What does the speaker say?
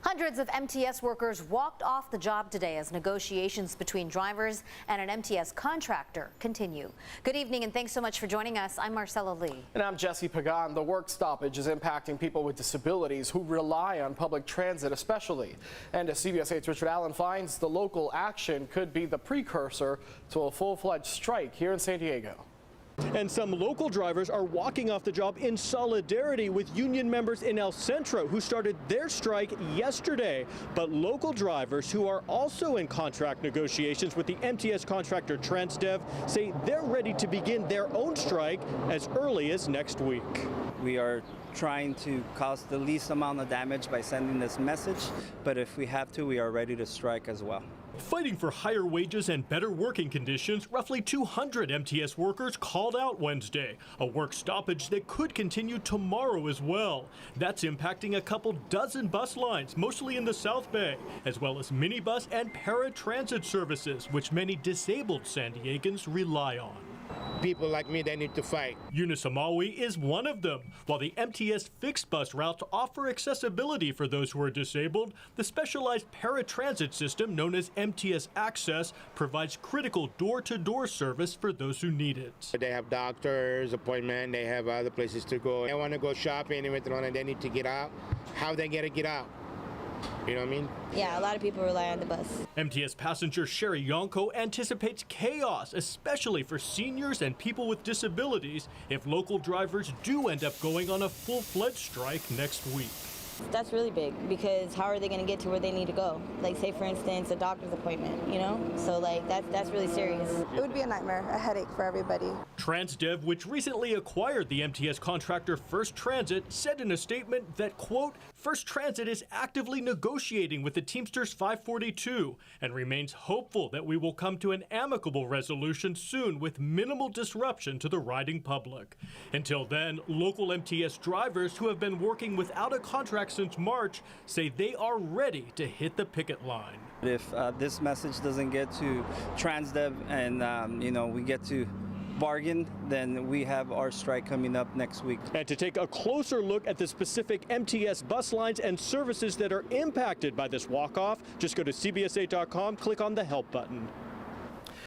Hundreds of MTS workers walked off the job today as negotiations between drivers and an MTS contractor continue. Good evening and thanks so much for joining us. I'm Marcella Lee. And I'm Jesse Pagan. The work stoppage is impacting people with disabilities who rely on public transit especially. And as CBS 8's Richard Allen finds, the local action could be the precursor to a full-fledged strike here in San Diego. And some local drivers are walking off the job in solidarity with union members in El Centro who started their strike yesterday. But local drivers who are also in contract negotiations with the MTS contractor Transdev say they're ready to begin their own strike as early as next week. We are trying to cause the least amount of damage by sending this message, but if we have to, we are ready to strike as well. Fighting for higher wages and better working conditions, roughly 200 MTS workers called out Wednesday, a work stoppage that could continue tomorrow as well. That's impacting a couple dozen bus lines, mostly in the South Bay, as well as minibus and paratransit services, which many disabled San Diegans rely on. People like me, they need to fight. Eunice Amawi is one of them. While the MTS fixed bus routes offer accessibility for those who are disabled, the specialized paratransit system known as MTS Access provides critical door-to-door service for those who need it. They have doctor's appointment, they have other places to go. They want to go shopping and they need to get out. How they get to get out? You know what I mean? Yeah, a lot of people rely on the bus. MTS passenger Sherry Yonko anticipates chaos, especially for seniors and people with disabilities, if local drivers do end up going on a full-fledged strike next week. That's really big because how are they going to get to where they need to go? Like, say, for instance, a doctor's appointment, you know? So, like, that's really serious. It would be a nightmare, a headache for everybody. Transdev, which recently acquired the MTS contractor First Transit, said in a statement that, quote, First Transit is actively negotiating with the Teamsters 542 and remains hopeful that we will come to an amicable resolution soon with minimal disruption to the riding public. Until then, local MTS drivers who have been working without a contract since March say they are ready to hit the picket line. If this message doesn't get to Transdev and we get to bargain, then we have our strike coming up next week. And to take a closer look at the specific MTS bus lines and services that are impacted by this walk-off, just go to CBS8.com, click on the Help button.